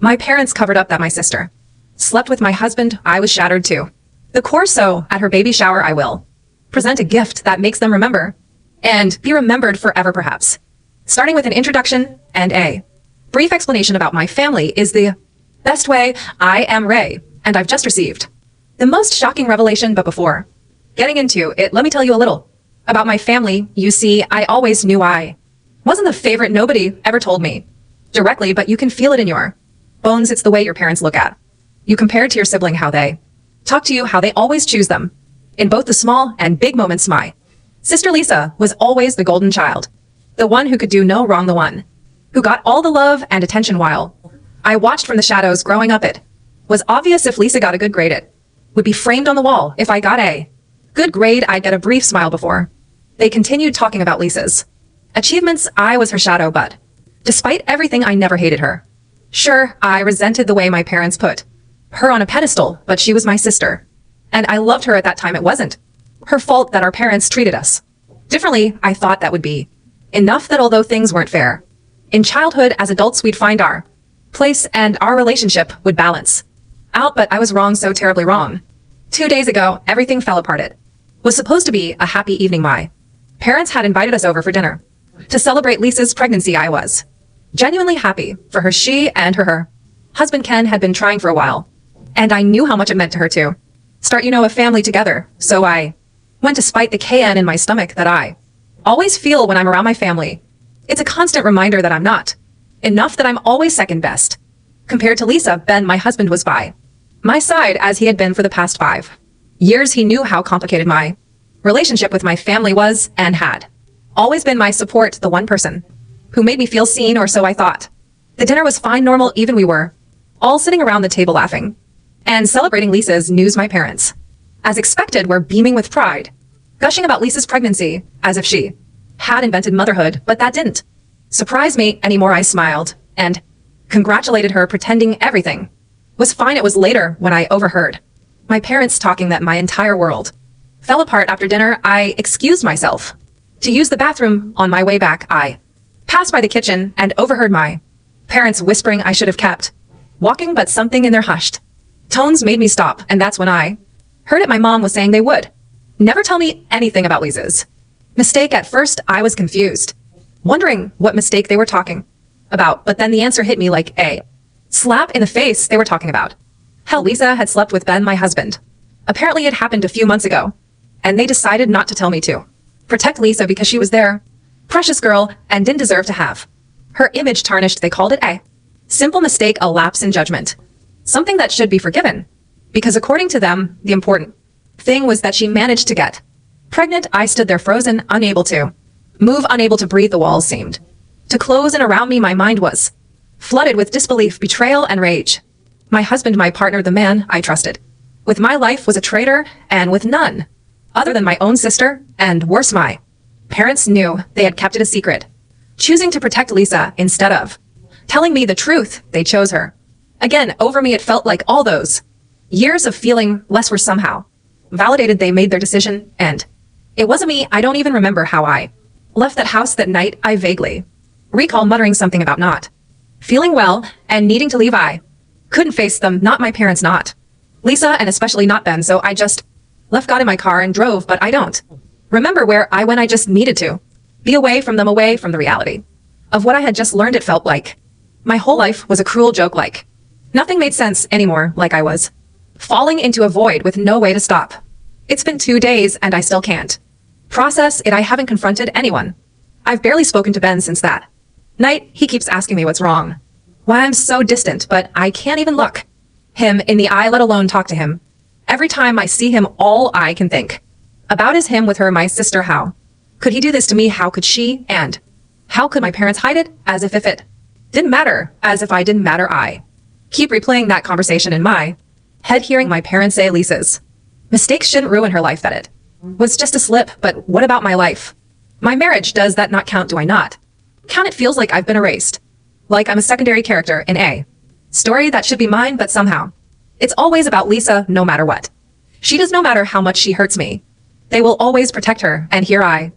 My parents covered up that my sister slept with my husband. I was shattered too. The core so at her baby shower I will present a gift that makes them remember and be remembered forever perhaps. Starting with an introduction and a brief explanation about my family is the best way. I am Ray, and I've just received the most shocking revelation, but before getting into it, let me tell you a little about my family. You see, I always knew I wasn't the favorite. Nobody ever told me directly, but you can feel it in your bones. It's the way your parents look at you compared to your sibling, how they talk to you, how they always choose them in both the small and big moments. My sister Lisa was always the golden child, the one who could do no wrong, the one who got all the love and attention while I watched from the shadows growing up. It was obvious if Lisa got a good grade, it would be framed on the wall. If I got a good grade, I'd get a brief smile before they continued talking about Lisa's achievements. I was her shadow, but despite everything, I never hated her. Sure, I resented the way my parents put her on a pedestal, but she was my sister, and I loved her at that time. It wasn't her fault that our parents treated us differently. I thought that would be enough, that although things weren't fair in childhood, as adults we'd find our place and our relationship would balance out. But I was wrong, so terribly wrong. 2 days ago, everything fell apart. It was supposed to be a happy evening. My parents had invited us over for dinner to celebrate Lisa's pregnancy. I was genuinely happy for her. She and her husband Ken had been trying for a while, and I knew how much it meant to her to start, a family together. So I went, despite the KN in my stomach that I always feel when I'm around my family. It's a constant reminder that I'm not enough, that I'm always second best compared to Lisa. Ben, my husband, was by my side as he had been for the past 5 years. He knew how complicated my relationship with my family was and had always been my support, the one person who made me feel seen, or so I thought. The dinner was fine, normal, even. We were all sitting around the table laughing and celebrating Lisa's news. My parents, as expected, were beaming with pride, gushing about Lisa's pregnancy as if she had invented motherhood, but that didn't surprise me anymore. I smiled and congratulated her, pretending everything was fine. It was later when I overheard my parents talking that my entire world fell apart. After dinner, I excused myself to use the bathroom. On my way back, I passed by the kitchen and overheard my parents whispering I should have kept walking, but something in their hushed tones made me stop, and that's when I heard it. My mom was saying they would never tell me anything about Lisa's mistake. At first, I was confused, wondering what mistake they were talking about, but then the answer hit me like a slap in the face. They were talking about how Lisa had slept with Ben, my husband. Apparently, it happened a few months ago, and they decided not to tell me to protect Lisa because she was their precious girl and didn't deserve to have her image tarnished. They called it a simple mistake, a lapse in judgment, something that should be forgiven, because according to them, the important thing was that she managed to get pregnant. I stood there frozen, unable to move, unable to breathe. The walls seemed to close in around me. My mind was flooded with disbelief, betrayal, and rage. My husband, my partner, the man I trusted with my life, was a traitor, and with none other than my own sister, and worse, my parents knew. They had kept it a secret, choosing to protect Lisa instead of telling me the truth. They chose her again over me. It felt like all those years of feeling less were somehow validated. They made their decision, and it wasn't me. I don't even remember how I left that house that night. I vaguely recall muttering something about not feeling well and needing to leave. I couldn't face them, not my parents, not Lisa, and especially not Ben. So I just left, got in my car, and drove. But I don't remember where I went. I just needed to be away from them, away from the reality of what I had just learned. It felt like my whole life was a cruel joke, like nothing made sense anymore, like I was falling into a void with no way to stop. It's been 2 days and I still can't process it. I haven't confronted anyone. I've barely spoken to Ben since that night. He keeps asking me what's wrong, why I'm so distant, but I can't even look him in the eye, let alone talk to him. Every time I see him, all I can think about is him with her, my sister. How could he do this to me? How could she? And how could my parents hide it? As if it didn't matter, as if I didn't matter. I keep replaying that conversation in my head, hearing my parents say Lisa's mistakes shouldn't ruin her life, that it was just a slip. But what about my life? My marriage, does that not count? Do I not count? It feels like I've been erased, like I'm a secondary character in a story that should be mine, but somehow it's always about Lisa, no matter what she does, no matter how much she hurts me. They will always protect her, and here I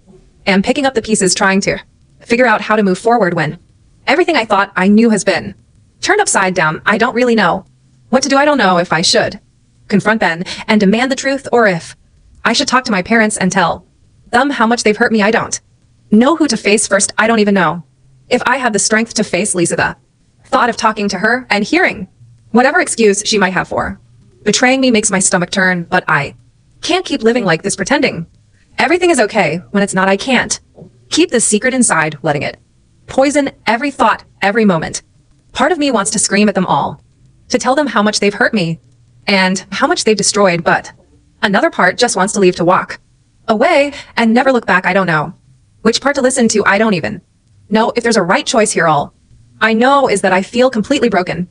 am picking up the pieces, trying to figure out how to move forward when everything I thought I knew has been Turned upside down, I don't really know. What to do, I don't know if I should confront Ben and demand the truth, or if I should talk to my parents and tell them how much they've hurt me. I don't know who to face first. I don't even know if I have the strength to face Lisa. The thought of talking to her and hearing whatever excuse she might have for betraying me makes my stomach turn, but I can't keep living like this pretending everything is okay when it's not. I can't keep this secret inside, letting it poison every thought, every moment. Part of me wants to scream at them all, to tell them how much they've hurt me and how much they've destroyed, but another part just wants to leave, to walk away and never look back. I don't know which part to listen to. I don't even know if there's a right choice here. All I know is that I feel completely broken,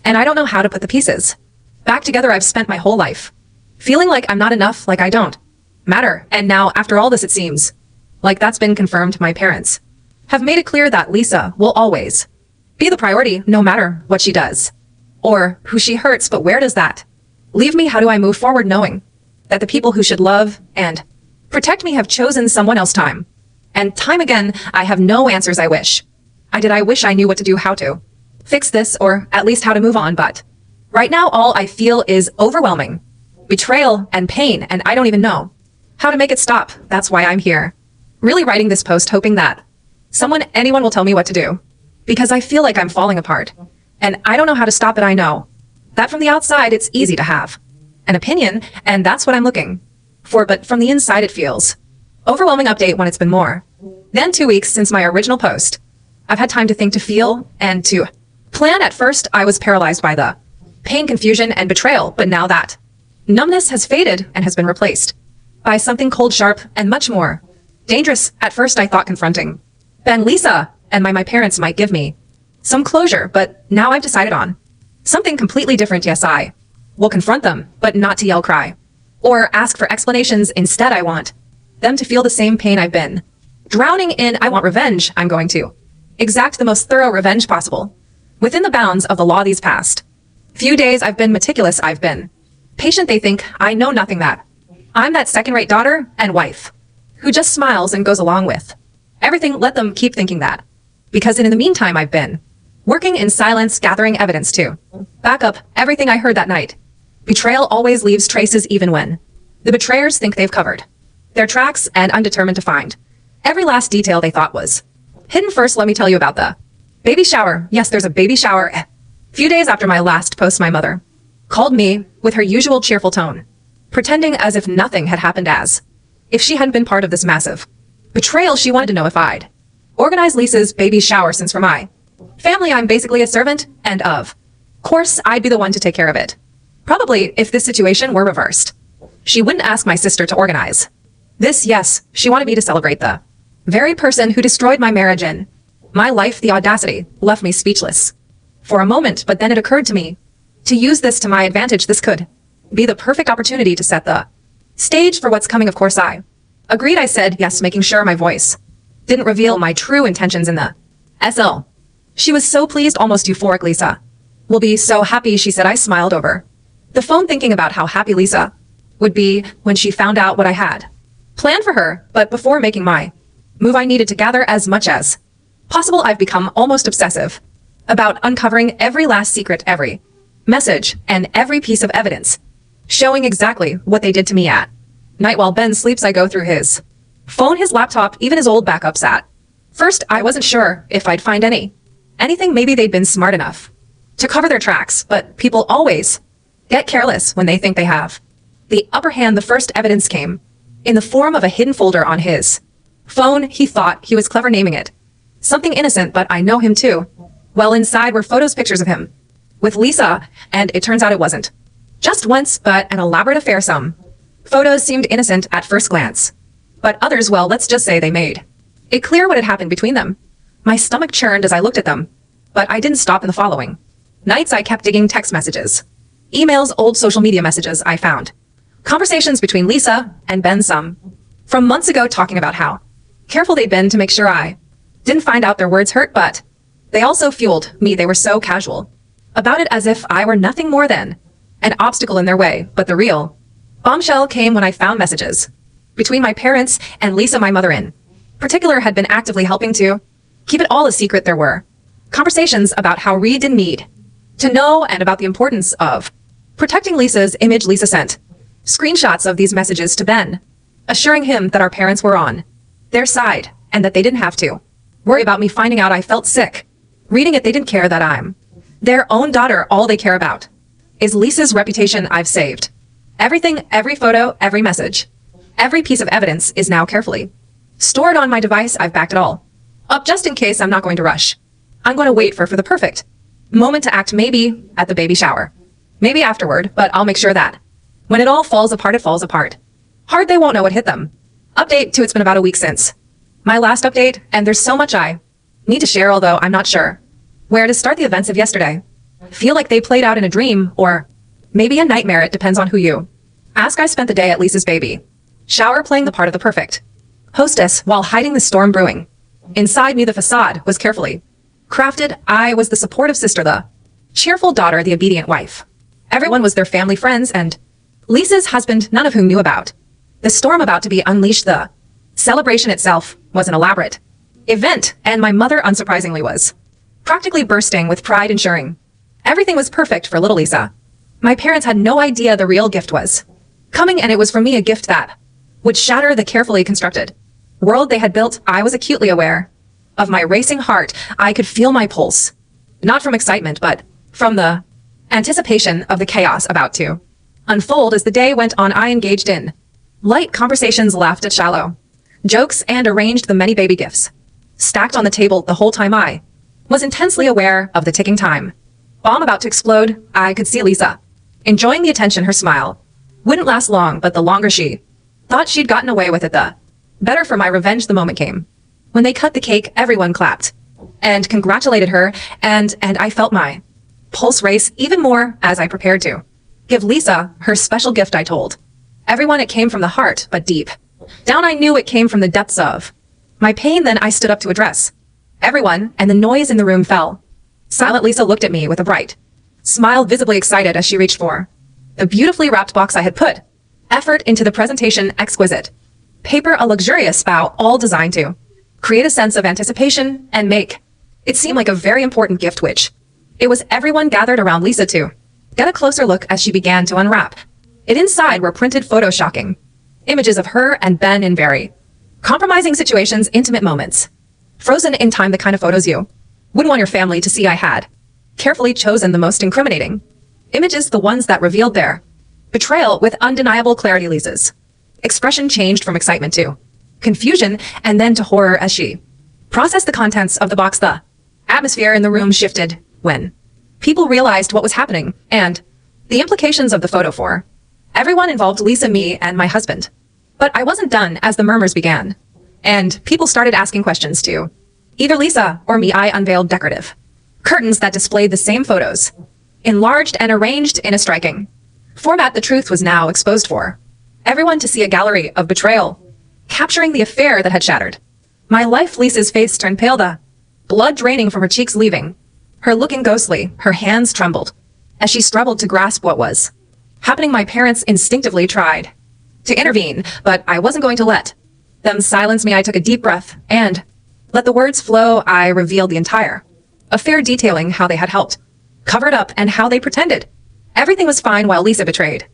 and I don't know how to put the pieces back together. I've spent my whole life feeling like I'm not enough, like I don't matter. And now, after all this, it seems like that's been confirmed. My parents have made it clear that Lisa will always be the priority, no matter what she does or who she hurts. But where does that leave me? How do I move forward knowing that the people who should love and protect me have chosen someone else time and time again? I have no answers. I wish I knew what to do, how to fix this, or at least how to move on. But right now, all I feel is overwhelming betrayal and pain, and I don't even know how to make it stop. That's why I'm here, really writing this post, hoping that anyone will tell me what to do, because I feel like I'm falling apart and I don't know how to stop it. I know that from the outside, it's easy to have an opinion, and that's what I'm looking for. But from the inside, it feels overwhelming. Update: when it's been more than 2 weeks since my original post, I've had time to think, to feel, and to plan. At first, I was paralyzed by the pain, confusion, and betrayal, but now that numbness has faded and has been replaced by something cold, sharp, and much more dangerous. At first, I thought confronting Ben, Lisa, and my parents might give me some closure, but now I've decided on something completely different. Yes, I will confront them, but not to yell, cry, or ask for explanations. Instead, I want them to feel the same pain I've been drowning in. I want revenge. I'm going to exact the most thorough revenge possible within the bounds of the law. These past few days, I've been meticulous. I've been patient. They think I know nothing, that I'm that second-rate daughter and wife who just smiles and goes along with everything. Let them keep thinking that, because in the meantime, I've been working in silence, gathering evidence to back up everything I heard that night. Betrayal always leaves traces, even when the betrayers think they've covered their tracks, and I'm determined to find every last detail they thought was hidden. First, let me tell you about the baby shower. Yes, there's a baby shower. A few days after my last post, my mother called me with her usual cheerful tone, pretending as if nothing had happened, as if she hadn't been part of this massive betrayal. She wanted to know if I'd organize Lisa's baby shower, since for my family, I'm basically a servant, and of course, I'd be the one to take care of it. Probably if this situation were reversed, she wouldn't ask my sister to organize this. Yes, she wanted me to celebrate the very person who destroyed my marriage and my life. The audacity left me speechless for a moment, but then it occurred to me to use this to my advantage. This could be the perfect opportunity to set the stage for what's coming. Of course, I agreed. I said yes, making sure my voice didn't reveal my true intentions in the SL. She was so pleased, almost euphoric. Lisa will be so happy, she said. I smiled over the phone, thinking about how happy Lisa would be when she found out what I had planned for her. But before making my move, I needed to gather as much as possible. I've become almost obsessive about uncovering every last secret, every message, and every piece of evidence showing exactly what they did to me. At night, while Ben sleeps, I go through his phone, his laptop, even his old backups. At first, I wasn't sure if I'd find anything. Maybe they'd been smart enough to cover their tracks, but people always get careless when they think they have the upper hand. The first evidence came in the form of a hidden folder on his phone. He thought he was clever naming it something innocent, but I know him too well. Inside were photos, pictures of him with Lisa, and it turns out it wasn't just once, but an elaborate affair. Some photos seemed innocent at first glance, but others, well, let's just say they made it clear what had happened between them. My stomach churned as I looked at them, but I didn't stop. In the following nights, I kept digging text messages, emails, old social media messages. I found conversations between Lisa and Ben, some from months ago, talking about how careful they'd been to make sure I didn't find out. Their words hurt, but they also fueled me. They were so casual about it, as if I were nothing more than an obstacle in their way. But the real bombshell came when I found messages between my parents and Lisa. My mother in particular had been actively helping to keep it all a secret. There were Conversations about how Reed didn't need to know and about the importance of protecting Lisa's image. Lisa sent screenshots of these messages to Ben, assuring him that our parents were on their side and that they didn't have to worry about me finding out I felt sick. Reading it, they didn't care that I'm their own daughter. All they care about is Lisa's reputation. I've saved everything, every photo, every message, every piece of evidence is now carefully stored on my device. I've backed it all up just in case. I'm not going to rush. I'm going to wait for the perfect moment to act, maybe at the baby shower, maybe afterward, but I'll make sure that when it all falls apart, it falls apart hard. They won't know what hit them. Update 2. It's been about a week since my last update, and there's so much I need to share, although I'm not sure where to start. The events of yesterday feel like they played out in a dream or maybe a nightmare. It depends on who you ask. I spent the day at Lisa's baby shower playing the part of the perfect hostess while hiding the storm brewing inside me. The facade was carefully crafted. I was the supportive sister, the cheerful daughter, the obedient wife. Everyone was their family, friends, and Lisa's husband, none of whom knew about the storm about to be unleashed. The celebration itself was an elaborate event, and my mother, unsurprisingly, was practically bursting with pride, ensuring everything was perfect for little Lisa. My parents had no idea the real gift was coming, and it was for me a gift that would shatter the carefully constructed world they had built. I was acutely aware of my racing heart. I could feel my pulse, not from excitement, but from the anticipation of the chaos about to unfold. As the day went on, I engaged in light conversations, laughed at shallow jokes, and arranged the many baby gifts stacked on the table. The whole time I was intensely aware of the ticking time bomb about to explode. I could see Lisa enjoying the attention. Her smile wouldn't last long, but the longer she thought she'd gotten away with it, the better for my revenge. The moment came when they cut the cake. Everyone clapped and congratulated her, and I felt my pulse race even more as I prepared to give Lisa her special gift. I told everyone it came from the heart, but deep down I knew it came from the depths of my pain. Then I stood up to address everyone, and the noise in the room fell silent. Lisa looked at me with a bright smile, visibly excited as she reached for the beautifully wrapped box. I had put effort into the presentation, exquisite paper, a luxurious bow, all designed to create a sense of anticipation and make it seem like a very important gift, which it was. Everyone gathered around Lisa to get a closer look as she began to unwrap it. Inside were printed photos, shocking images of her and Ben in very compromising situations, intimate moments, frozen in time, the kind of photos you wouldn't want your family to see. I had carefully chosen the most incriminating images, the ones that revealed their betrayal with undeniable clarity. Lisa's expression changed from excitement to confusion and then to horror as she processed the contents of the box. The atmosphere in the room shifted when people realized what was happening and the implications of the photo for everyone involved, Lisa, me, and my husband. But I wasn't done as the murmurs began, and people started asking questions to either Lisa or me. I unveiled decorative curtains that displayed the same photos, enlarged and arranged in a striking format. The truth was now exposed for everyone to see, a gallery of betrayal, capturing the affair that had shattered my life. Lisa's face turned pale, the blood draining from her cheeks, leaving her looking ghostly. Her hands trembled as she struggled to grasp what was happening. My parents instinctively tried to intervene, but I wasn't going to let them silence me. I took a deep breath and let the words flow. I revealed the entire affair, detailing how they had helped cover it up and how they pretended everything was fine while Lisa betrayed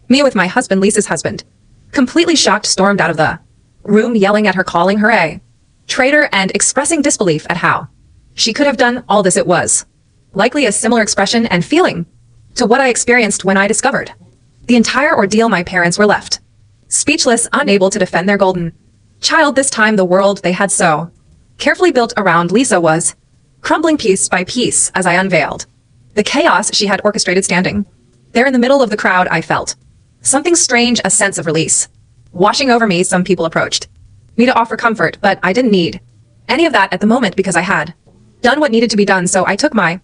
me with my husband. Lisa's husband, completely shocked, stormed out of the room, yelling at her, calling her a traitor, and expressing disbelief at how she could have done all this. It was likely a similar expression and feeling to what I experienced when I discovered the entire ordeal. My parents were left speechless, unable to defend their golden child. This time the world they had so carefully built around Lisa was crumbling piece by piece as I unveiled the chaos she had orchestrated. Standing there in the middle of the crowd, I felt something strange, a sense of release washing over me. Some people approached me to offer comfort, but I didn't need any of that at the moment because I had done what needed to be done. So I took my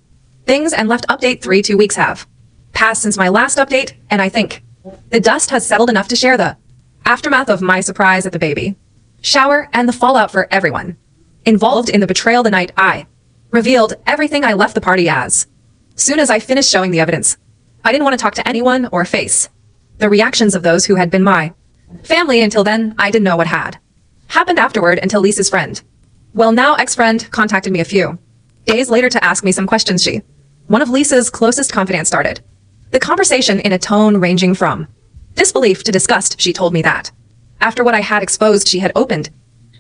things and left. Update 3. 2 weeks have passed since my last update, and I think the dust has settled enough to share the aftermath of my surprise at the baby shower and the fallout for everyone involved in the betrayal. The night I revealed everything, I left the party as soon as I finished showing the evidence. I didn't want to talk to anyone or face the reactions of those who had been my family. Until then, I didn't know what had happened afterward until Lisa's friend, well, now ex-friend, contacted me a few days later to ask me some questions one of Lisa's closest confidants started. The conversation in a tone ranging from disbelief to disgust. She told me that, after what I had exposed, she had opened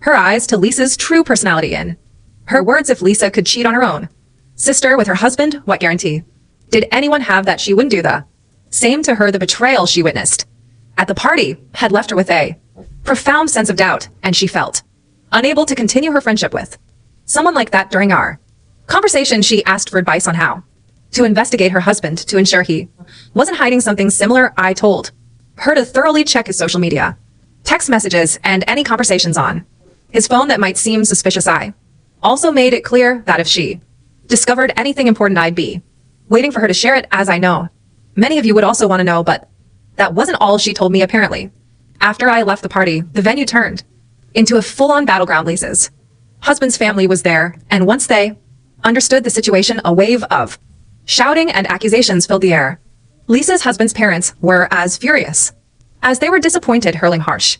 her eyes to Lisa's true personality in her words. If Lisa could cheat on her own sister with her husband, what guarantee did anyone have that she wouldn't do the same to her? The betrayal she witnessed at the party had left her with a profound sense of doubt, and she felt unable to continue her friendship with someone like that. During our conversation, she asked for advice on how to investigate her husband to ensure he wasn't hiding something similar. I told her to thoroughly check his social media, text messages, and any conversations on his phone that might seem suspicious. I also made it clear that if she discovered anything important, I'd be waiting for her to share it, as I know many of you would also want to know. But that wasn't all she told me. Apparently, after I left the party, the venue turned into a full-on battleground. Lisa's husband's family was there, and once they understood the situation, a wave of shouting and accusations filled the air. Lisa's husband's parents were as furious as they were disappointed, hurling harsh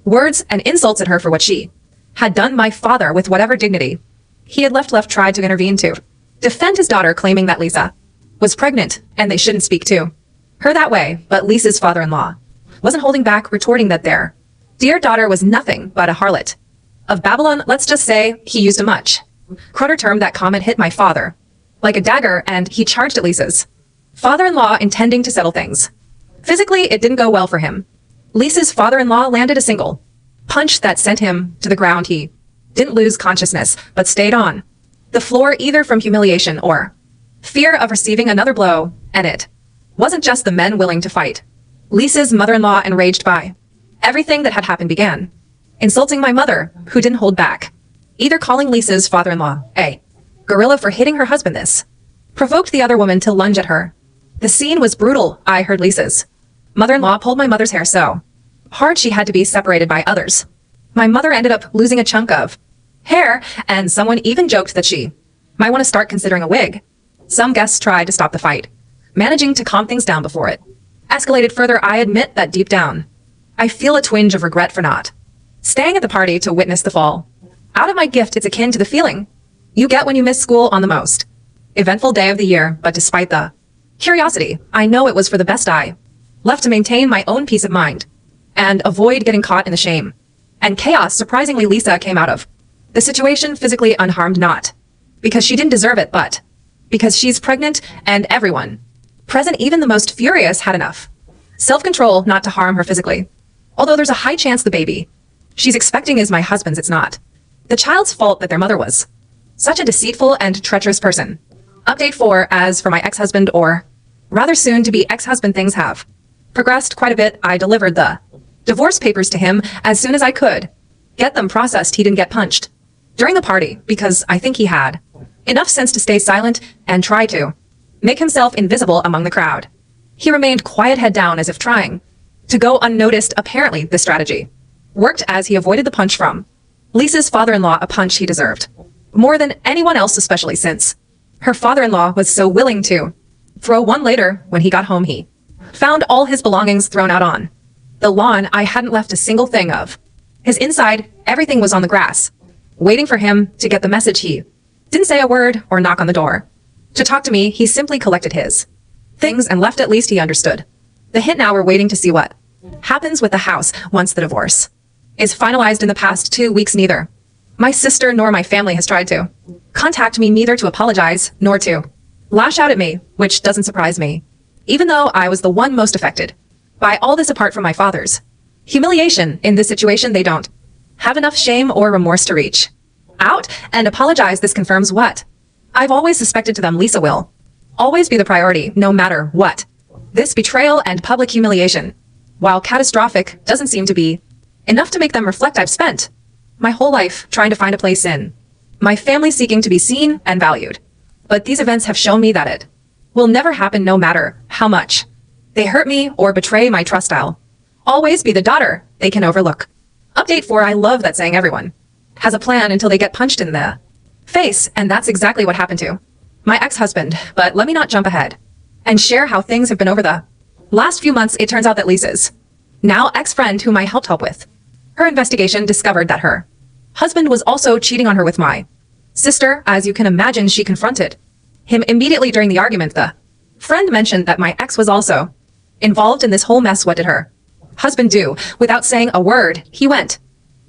words and insults at her for what she had done. My father, with whatever dignity he had left, tried to intervene to defend his daughter, claiming that Lisa was pregnant and they shouldn't speak to her that way. But Lisa's father-in-law wasn't holding back, retorting that their dear daughter was nothing but a harlot of Babylon. Let's just say he used a much cruder term. That comment hit my father like a dagger, and he charged at Lisa's father-in-law, intending to settle things. Physically, it didn't go well for him. Lisa's father-in-law landed a single punch that sent him to the ground. He didn't lose consciousness, but stayed on the floor, either from humiliation or fear of receiving another blow. And it wasn't just the men willing to fight. Lisa's mother-in-law, enraged by everything that had happened, began insulting my mother, who didn't hold back, either calling Lisa's father-in-law a gorilla for hitting her husband. This provoked the other woman to lunge at her. The scene was brutal. I heard Lisa's mother-in-law pulled my mother's hair so hard she had to be separated by others. My mother ended up losing a chunk of hair, and someone even joked that she might want to start considering a wig. Some guests tried to stop the fight, managing to calm things down before it escalated further. I admit that deep down, I feel a twinge of regret for not staying at the party to witness the fall out of my gift. It's akin to the feeling you get when you miss school on the most eventful day of the year. But despite the curiosity, I know it was for the best. I left to maintain my own peace of mind and avoid getting caught in the shame and chaos. Surprisingly, Lisa came out of the situation physically unharmed, not because she didn't deserve it, but because she's pregnant, and everyone present, even the most furious, had enough self-control not to harm her physically. Although there's a high chance the baby she's expecting is my husband's, it's not the child's fault that their mother was such a deceitful and treacherous person. Update 4. As for my ex-husband, or rather soon to be ex-husband, things have progressed quite a bit. I delivered the divorce papers to him as soon as I could get them processed. He didn't get punched during the party because I think he had enough sense to stay silent and try to make himself invisible among the crowd. He remained quiet, head down, as if trying to go unnoticed. Apparently, this strategy worked, as he avoided the punch from Lisa's father-in-law, a punch he deserved more than anyone else, especially since her father-in-law was so willing to throw one. Later, when he got home, he found all his belongings thrown out on the lawn. I hadn't left a single thing of his inside. Everything was on the grass, waiting for him to get the message. He didn't say a word or knock on the door to talk to me. He simply collected his things and left. At least he understood the hint. Now we're waiting to see what happens with the house once the divorce is finalized. In the past 2 weeks, neither my sister nor my family has tried to contact me, neither to apologize nor to lash out at me, which doesn't surprise me, even though I was the one most affected by all this. Apart from my father's humiliation in this situation, they don't have enough shame or remorse to reach out and apologize. This confirms what I've always suspected to them. Lisa will always be the priority, no matter what. This betrayal and public humiliation, while catastrophic, doesn't seem to be enough to make them reflect. I've spent my whole life trying to find a place in my family, seeking to be seen and valued. But these events have shown me that it will never happen, no matter how much they hurt me or betray my trust. I'll always be the daughter they can overlook. Update 4. I love that saying, everyone has a plan until they get punched in the face, and that's exactly what happened to my ex-husband. But let me not jump ahead and share how things have been over the last few months. It turns out that Lisa's now ex-friend, whom I helped with her investigation, discovered that her husband was also cheating on her with my sister, as you can imagine, she confronted him immediately during the argument. The friend mentioned that my ex was also involved in this whole mess. What did her husband do? Without saying a word, he went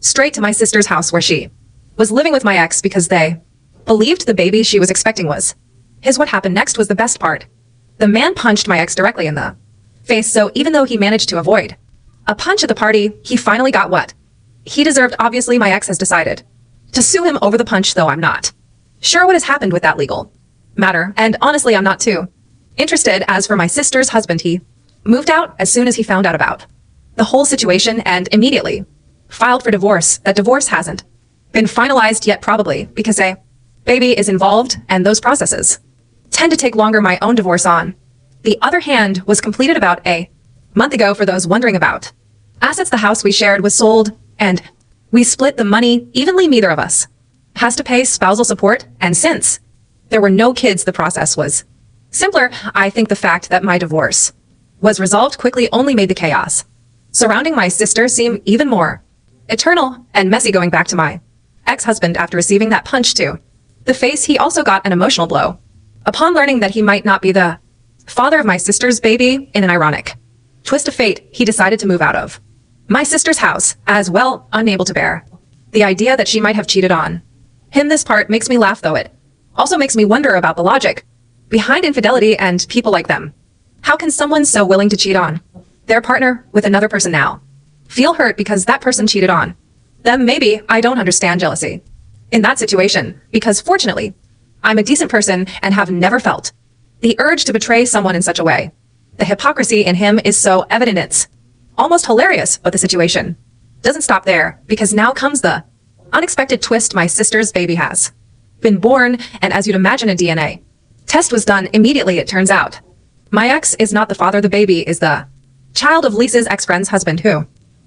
straight to my sister's house where she was living with my ex because they believed the baby she was expecting was his. What happened next was the best part. The man punched my ex directly in the face, so even though he managed to avoid a punch at the party, he finally got what he deserved. Obviously, my ex has decided to sue him over the punch, though I'm not sure what has happened with that legal matter, and honestly, I'm not too interested. As for my sister's husband, he moved out as soon as he found out about the whole situation and immediately filed for divorce. That divorce hasn't been finalized yet, probably because a baby is involved and those processes tend to take longer. My own divorce, on the other hand, was completed about a month ago. For those wondering about assets, the house we shared was sold and we split the money evenly. Neither of us has to pay spousal support, and since there were no kids, the process was simpler. I think the fact that my divorce was resolved quickly only made the chaos surrounding my sister seem even more eternal and messy. Going back to my ex-husband, after receiving that punch to the face, he also got an emotional blow upon learning that he might not be the father of my sister's baby. In an ironic twist of fate, he decided to move out of my sister's house as well, unable to bear the idea that she might have cheated on him. This part makes me laugh, though it also makes me wonder about the logic behind infidelity and people like them. How can someone so willing to cheat on their partner with another person now feel hurt because that person cheated on them? Maybe I don't understand jealousy in that situation, because fortunately, I'm a decent person and have never felt the urge to betray someone in such a way. The hypocrisy in him is so evident, it's almost hilarious. But the situation doesn't stop there, because now comes the unexpected twist. My sister's baby has been born, and as you'd imagine, a DNA test was done immediately. It turns out my ex is not the father. The baby is the child of Lisa's ex-friend's husband, who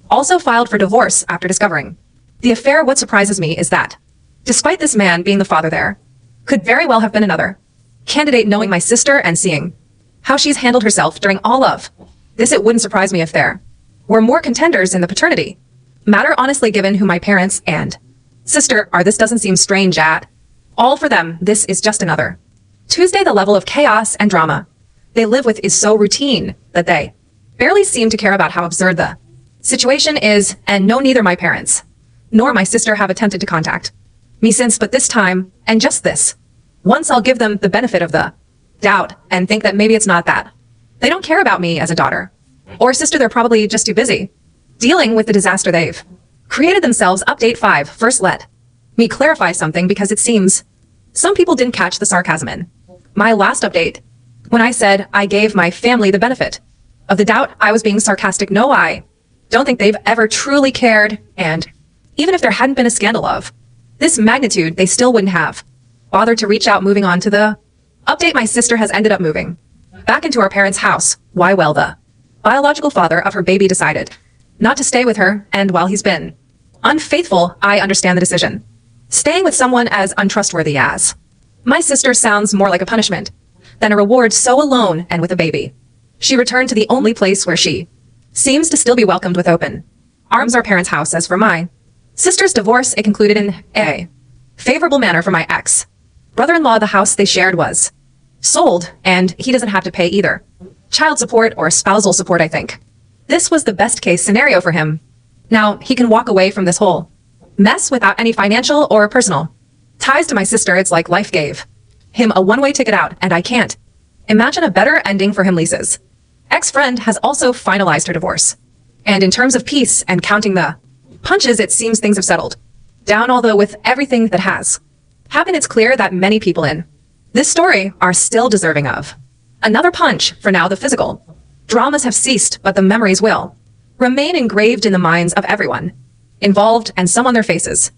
also filed for divorce after discovering the affair. What surprises me is that despite this man being the father, there could very well have been another candidate. Knowing my sister and seeing how she's handled herself during all of this, it wouldn't surprise me if there were more contenders in the paternity matter. Honestly, given who my parents and sister are, this doesn't seem strange at all. For them, this is just another Tuesday. The level of chaos and drama they live with is so routine that they barely seem to care about how absurd the situation is. And no, neither my parents nor my sister have attempted to contact me since, but this time, and just this once, I'll give them the benefit of the doubt and think that maybe it's not that they don't care about me as a daughter or sister. They're probably just too busy dealing with the disaster they've created themselves. Update 5. First, let me clarify something, because it seems some people didn't catch the sarcasm in my last update. When I said I gave my family the benefit of the doubt, I was being sarcastic. No, I don't think they've ever truly cared, and even if there hadn't been a scandal of this magnitude, they still wouldn't have bothered to reach out. Moving on to the update, my sister has ended up moving back into our parents' house. Why? Well, the biological father of her baby decided not to stay with her, and while he's been unfaithful, I understand the decision. Staying with someone as untrustworthy as my sister sounds more like a punishment than a reward. So alone and with a baby, she returned to the only place where she seems to still be welcomed with open arms, our parents' house. As for my sister's divorce, it concluded in a favorable manner for my ex brother-in-law. The house they shared was sold, and he doesn't have to pay either child support or spousal support. I think this was the best case scenario for him. Now he can walk away from this whole mess without any financial or personal ties to my sister. It's like life gave him a one-way ticket out, and I can't imagine a better ending for him. Lisa's ex-friend has also finalized her divorce, and in terms of peace and counting the punches, it seems things have settled down. Although with everything that has happened, it's clear that many people in this story are still deserving of another punch. For now, the physical dramas have ceased, but the memories will remain engraved in the minds of everyone involved, and some on their faces